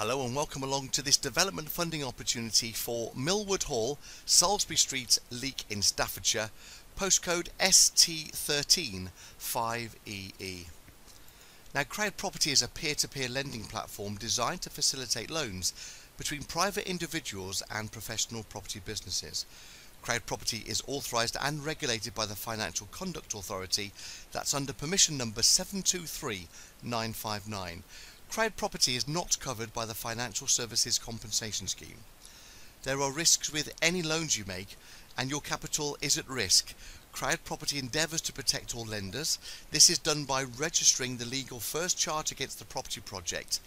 Hello and welcome along to this development funding opportunity for Millward Hall, Salisbury Street, Leek in Staffordshire, postcode ST13 5EE. Now, CrowdProperty is a peer-to-peer lending platform designed to facilitate loans between private individuals and professional property businesses. CrowdProperty is authorised and regulated by the Financial Conduct Authority. That's under permission number 723959. CrowdProperty is not covered by the Financial Services Compensation Scheme. There are risks with any loans you make, and your capital is at risk. CrowdProperty endeavours to protect all lenders. This is done by registering the legal first charge against the property project,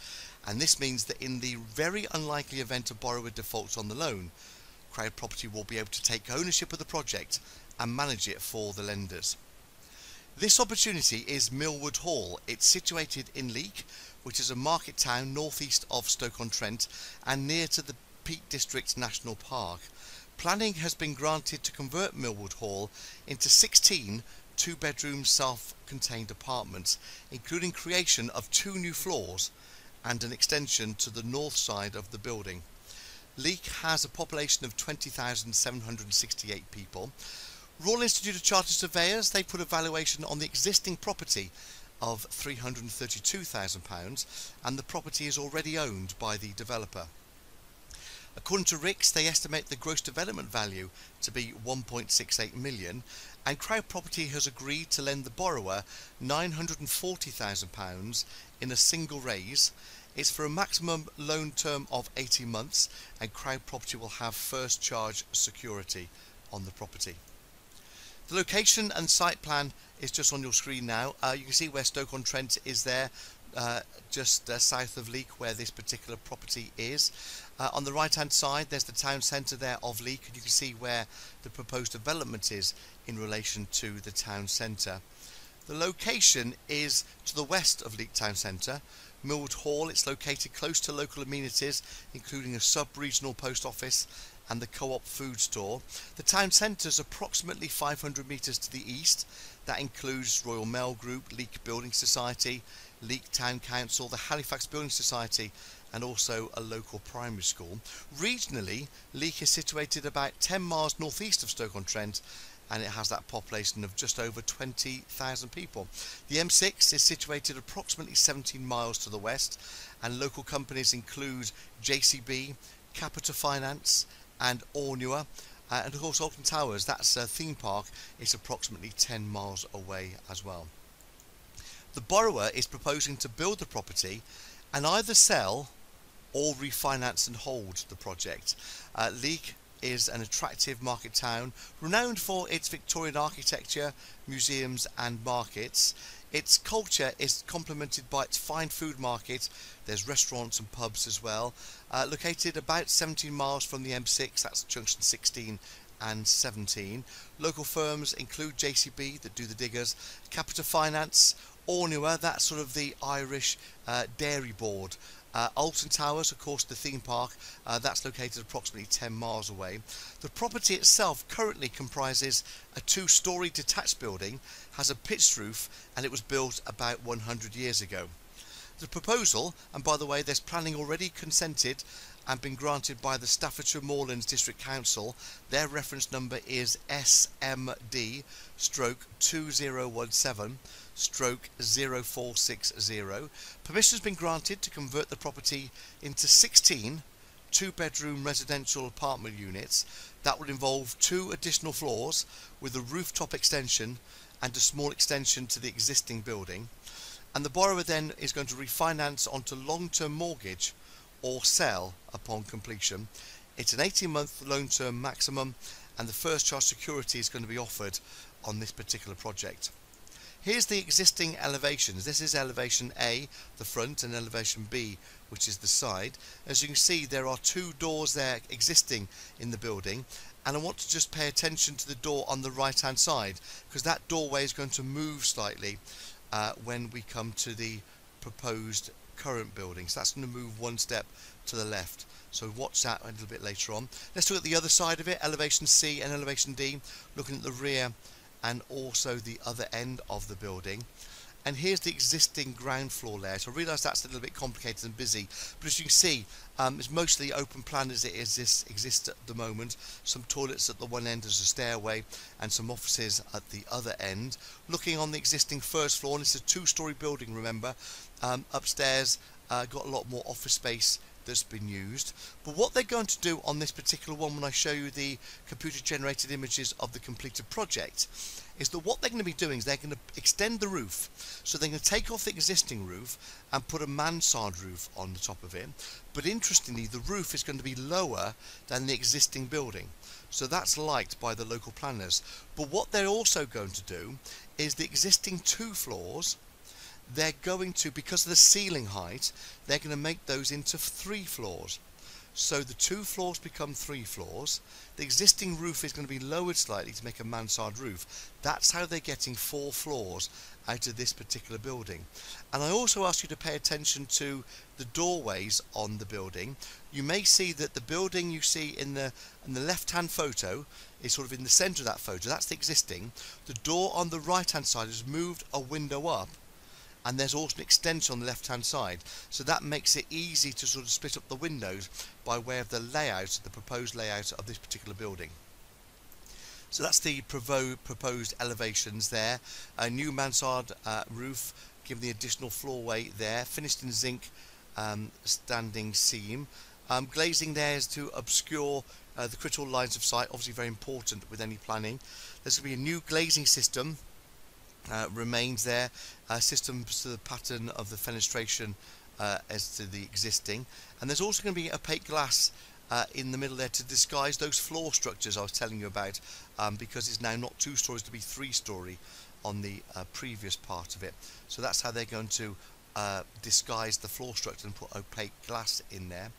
and this means that in the very unlikely event a borrower defaults on the loan, CrowdProperty will be able to take ownership of the project and manage it for the lenders. This opportunity is Millward Hall. It's situated in Leek, which is a market town northeast of Stoke-on-Trent and near to the Peak District National Park. Planning has been granted to convert Millward Hall into 16 two-bedroom self-contained apartments, including creation of 2 new floors and an extension to the north side of the building. Leek has a population of 20,768 people. Royal Institute of Chartered Surveyors, they put a valuation on the existing property of £332,000, and the property is already owned by the developer. According to RICS, they estimate the gross development value to be £1.68 million, and CrowdProperty has agreed to lend the borrower £940,000 in a single raise. It's for a maximum loan term of 18 months, and CrowdProperty will have first charge security on the property. The location and site plan is just on your screen now. You can see where Stoke-on-Trent is there, just south of Leek, where this particular property is. On the right hand side there's the town centre there of Leek, and you can see where the proposed development is in relation to the town centre. The location is to the west of Leek town centre. Millward Hall, it's located close to local amenities, including a sub-regional post office and the Co-op food store. The town centre is approximately 500 metres to the east. That includes Royal Mail Group, Leek Building Society, Leek Town Council, the Halifax Building Society, and also a local primary school. Regionally, Leek is situated about 10 miles northeast of Stoke-on-Trent, and it has that population of just over 20,000 people. The M6 is situated approximately 17 miles to the west, and local companies include JCB, Capita Finance, and Ornua, and of course Alton Towers, that's a theme park, is approximately 10 miles away as well. The borrower is proposing to build the property and either sell or refinance and hold the project. Leek is an attractive market town, renowned for its Victorian architecture, museums and markets. Its culture is complemented by its fine food market. There's restaurants and pubs as well. Located about 17 miles from the M6, that's junction 16 and 17. Local firms include JCB, that do the diggers, Capita Finance, Ornua, that's sort of the Irish dairy board. Alton Towers, of course, the theme park, that's located approximately 10 miles away. The property itself currently comprises a 2-storey detached building, has a pitched roof, and it was built about 100 years ago. The proposal, and by the way, there's planning already consented and been granted by the Staffordshire Moorlands District Council. Their reference number is SMD/2017/0460. Permission has been granted to convert the property into 16 two-bedroom residential apartment units. That will involve 2 additional floors with a rooftop extension and a small extension to the existing building. And the borrower then is going to refinance onto long-term mortgage or sell upon completion. It's an 18-month loan term maximum, and the first charge security is going to be offered on this particular project. Here's the existing elevations. This is elevation A, the front, and elevation B, which is the side. As you can see, there are 2 doors there existing in the building, and I want to just pay attention to the door on the right hand side, because that doorway is going to move slightly when we come to the proposed current building. So that's going to move 1 step to the left, so watch that a little bit later on. Let's look at the other side of it, elevation C and elevation D, looking at the rear and also the other end of the building. And here's the existing ground floor layout. I realise that's a little bit complicated and busy, but as you can see, it's mostly open plan as it exists at the moment. Some toilets at the one end as a stairway and some offices at the other end. Looking on the existing first floor, and it's a two-storey building, remember, upstairs got a lot more office space that's been used. But what they're going to do on this particular one, when I show you the computer generated images of the completed project, is that what they're going to be doing is they're going to extend the roof. So they're going to take off the existing roof and put a mansard roof on the top of it. But interestingly, the roof is going to be lower than the existing building. So that's liked by the local planners. But what they're also going to do is the existing 2 floors, they're going to, because of the ceiling height, they're going to make those into 3 floors. So the 2 floors become 3 floors. The existing roof is going to be lowered slightly to make a mansard roof. That's how they're getting 4 floors out of this particular building. And I also ask you to pay attention to the doorways on the building. You may see that the building you see in the left hand photo is sort of in the centre of that photo. That's the existing. The door on the right hand side has moved a window up, and there's also an extension on the left hand side, so that makes it easy to sort of split up the windows by way of the layout, the proposed layout of this particular building. So that's the proposed elevations there. A new mansard roof, given the additional floorway there, finished in zinc standing seam. Glazing there is to obscure the critical lines of sight, obviously very important with any planning. There's going to be a new glazing system remains there, systems to the pattern of the fenestration as to the existing, and there's also going to be opaque glass in the middle there to disguise those floor structures I was telling you about, because it's now not 2 stories to be 3-storey on the previous part of it. So that's how they're going to disguise the floor structure and put opaque glass in there.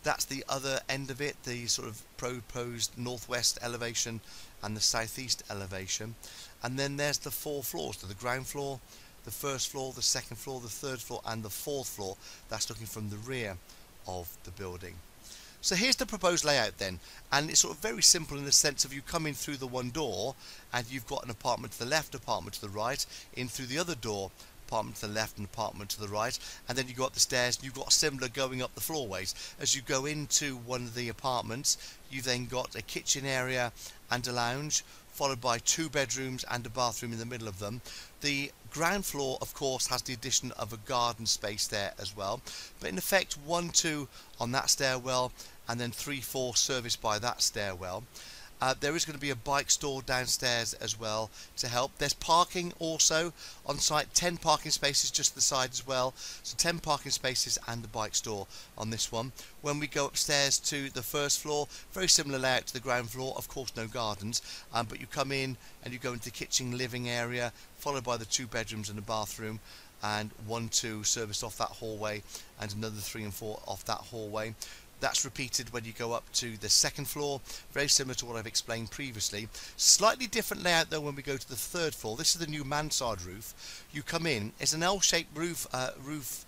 That's the other end of it, the sort of proposed northwest elevation and the southeast elevation. And then there's the 4 floors, so the ground floor, the first floor, the second floor, the third floor and the 4th floor. That's looking from the rear of the building. So here's the proposed layout then, and it's sort of very simple in the sense of you come in through the one door and you've got an apartment to the left, apartment to the right, in through the other door, apartment to the left and apartment to the right, and then you go up the stairs and you've got similar going up the floorways. As you go into one of the apartments, you've then got a kitchen area and a lounge, followed by 2 bedrooms and a bathroom in the middle of them. The ground floor, of course, has the addition of a garden space there as well, but in effect 1, 2 on that stairwell, and then 3, 4 serviced by that stairwell. There is going to be a bike store downstairs as well to help. There's parking also on site, 10 parking spaces just to the side as well. So 10 parking spaces and the bike store on this one. When we go upstairs to the first floor, very similar layout to the ground floor, of course no gardens, but you come in and you go into the kitchen living area, followed by the 2 bedrooms and a bathroom, and 1, 2 serviced off that hallway, and another 3 and 4 off that hallway. That's repeated when you go up to the 2nd floor, very similar to what I've explained previously. Slightly different layout though when we go to the 3rd floor. This is the new mansard roof. You come in, it's an L-shaped roof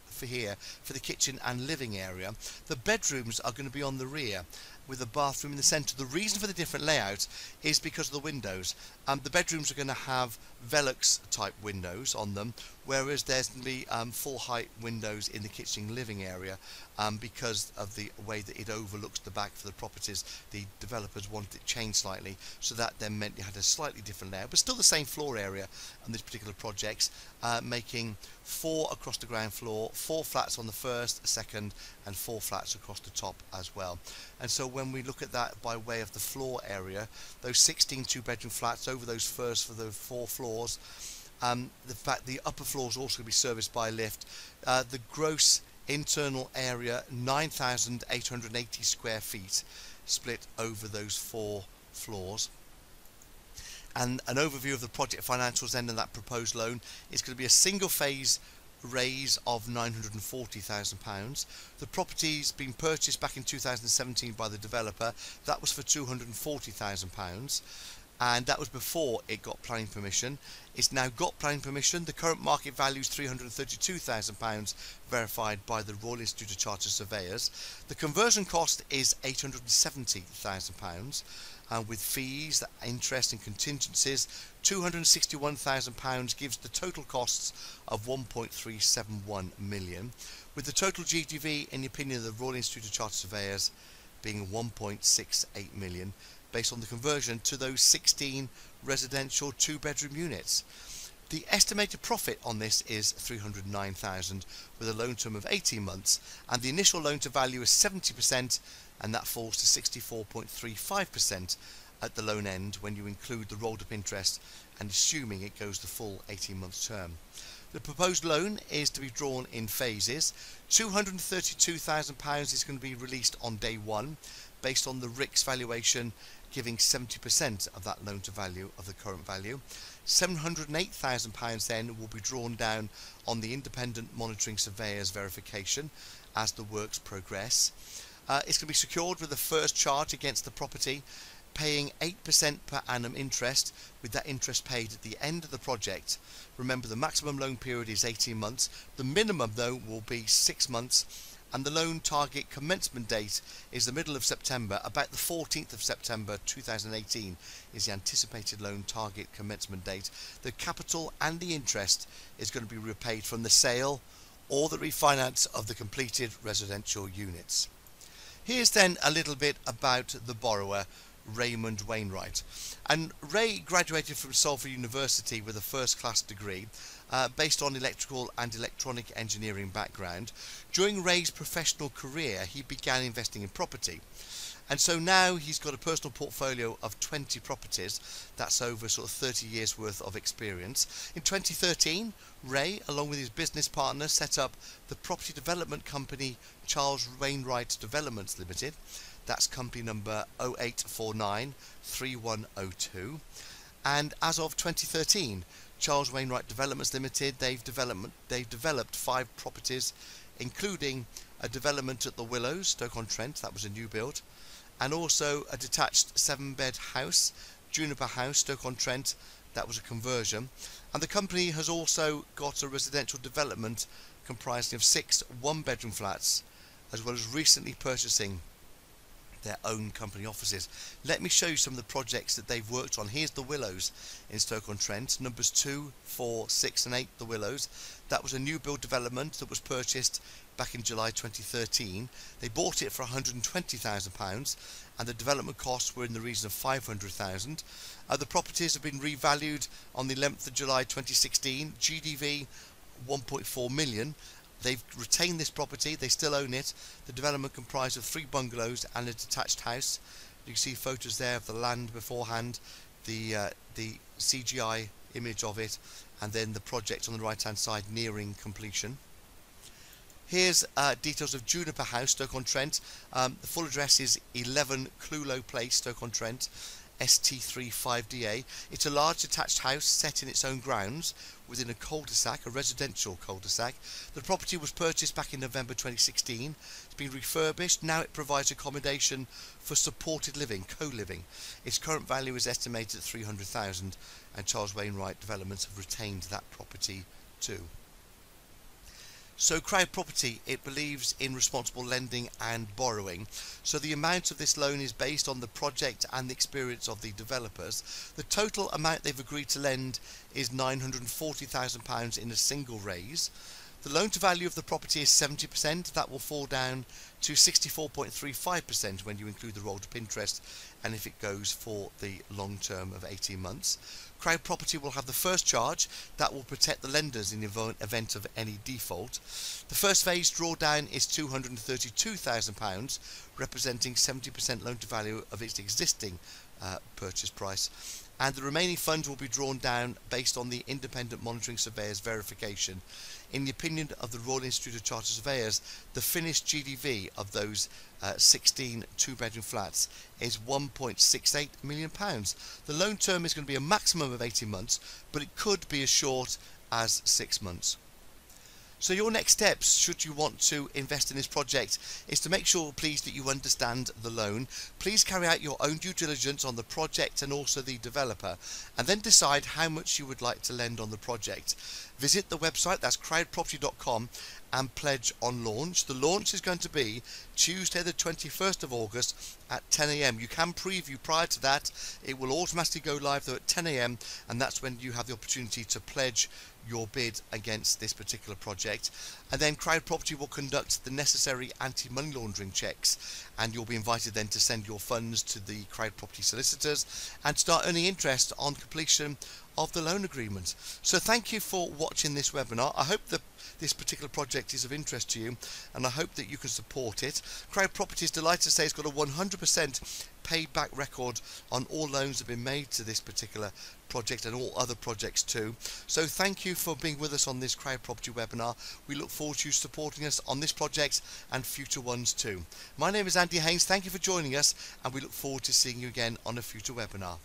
for here, for the kitchen and living area. The bedrooms are going to be on the rear, with a bathroom in the centre. The reason for the different layout is because of the windows. The bedrooms are going to have Velux type windows on them, whereas there's going to be full height windows in the kitchen living area, because of the way that it overlooks the back for the properties. The developers wanted it changed slightly, so that then meant you had a slightly different layout, but still the same floor area on this particular project, making 4 across the ground floor, 4 flats on the first, second, and 4 flats across the top as well. And so when we look at that by way of the floor area, those 16 2-bedroom flats over those first for the 4 floors, the fact the upper floors also going to be serviced by a lift, the gross internal area 9,880 square feet split over those 4 floors. And an overview of the project financials then and that proposed loan is going to be a single phase raise of £940,000. The property's been purchased back in 2017 by the developer. That was for £240,000, and that was before it got planning permission. It's now got planning permission. The current market value is £332,000, verified by the Royal Institute of Chartered Surveyors. The conversion cost is £870,000. with fees, interest and contingencies. £261,000 gives the total costs of 1.371 million, with the total GDV, in the opinion of the Royal Institute of Chartered Surveyors, being 1.68 million, based on the conversion to those 16 residential 2-bedroom units. The estimated profit on this is 309,000, with a loan term of 18 months, and the initial loan to value is 70%, and that falls to 64.35% at the loan end when you include the rolled up interest and assuming it goes the full 18 months term. The proposed loan is to be drawn in phases. £232,000 is going to be released on day one, based on the RICS valuation giving 70% of that loan to value of the current value. £708,000 then will be drawn down on the independent monitoring surveyor's verification as the works progress. It's going to be secured with the first charge against the property, paying 8% per annum interest, with that interest paid at the end of the project. Remember, the maximum loan period is 18 months. The minimum, though, will be 6 months, and the loan target commencement date is the middle of September. About the 14th of September 2018 is the anticipated loan target commencement date. The capital and the interest is going to be repaid from the sale or the refinance of the completed residential units. Here's then a little bit about the borrower, Raymond Wainwright. And Ray graduated from Salford University with a first-class degree based on electrical and electronic engineering background. During Ray's professional career, he began investing in property, and so now he's got a personal portfolio of 20 properties. That's over sort of 30 years worth of experience. In 2013, Ray, along with his business partner, set up the property development company Charles Wainwright Developments Limited. That's company number 08493102, and as of 2013, Charles Wainwright Developments Limited, they've developed 5 properties, including a development at the Willows, Stoke-on-Trent, that was a new build, and also a detached 7-bed house, Juniper House, Stoke-on-Trent, that was a conversion. And the company has also got a residential development comprising of 6 one-bedroom flats, as well as recently purchasing their own company offices. Let me show you some of the projects that they've worked on. Here's the Willows in Stoke-on-Trent, numbers 2, 4, 6 and 8, the Willows. That was a new build development that was purchased back in July 2013. They bought it for £120,000 and the development costs were in the region of £500,000. The properties have been revalued on the 11th of July 2016, GDV 1.4 million. They've retained this property, they still own it. The development comprised of 3 bungalows and a detached house. You can see photos there of the land beforehand, the CGI image of it, and then the project on the right hand side nearing completion. Here's details of Juniper House, Stoke-on-Trent. The full address is 11 Clulow Place, Stoke-on-Trent, ST13 5DA. It's a large detached house set in its own grounds within a cul-de-sac, a residential cul-de-sac. The property was purchased back in November 2016. It's been refurbished. Now it provides accommodation for supported living, co-living. Its current value is estimated at £300,000, and Charles Wainwright Developments have retained that property too. So CrowdProperty, it believes in responsible lending and borrowing. So the amount of this loan is based on the project and the experience of the developers. The total amount they've agreed to lend is £940,000 in a single raise. The loan to value of the property is 70%. That will fall down to 64.35% when you include the rolled up interest and if it goes for the long term of 18 months. CrowdProperty will have the first charge that will protect the lenders in the event of any default. The first phase drawdown is £232,000, representing 70% loan to value of its existing purchase price, and the remaining funds will be drawn down based on the independent monitoring surveyor's verification. In the opinion of the Royal Institute of Chartered Surveyors, the finished GDV of those 16 two-bedroom flats is £1.68 million. The loan term is going to be a maximum of 18 months, but it could be as short as 6 months. So your next steps, should you want to invest in this project, is to make sure, please, that you understand the loan. Please carry out your own due diligence on the project and also the developer, and then decide how much you would like to lend on the project. visit the website, that's crowdproperty.com, and pledge on launch. The launch is going to be Tuesday the 21st of August at 10 AM. You can preview prior to that. It will automatically go live though at 10 AM, and that's when you have the opportunity to pledge your bid against this particular project. And then CrowdProperty will conduct the necessary anti-money laundering checks, and you'll be invited then to send your funds to the CrowdProperty solicitors and start earning interest on completion of the loan agreement. So thank you for watching this webinar. I hope that this particular project is of interest to you, and I hope that you can support it. CrowdProperty is delighted to say it's got a 100% payback record on all loans that have been made to this particular project and all other projects too. So thank you for being with us on this CrowdProperty webinar. We look forward to you supporting us on this project and future ones too. My name is Andy Haynes. Thank you for joining us, and we look forward to seeing you again on a future webinar.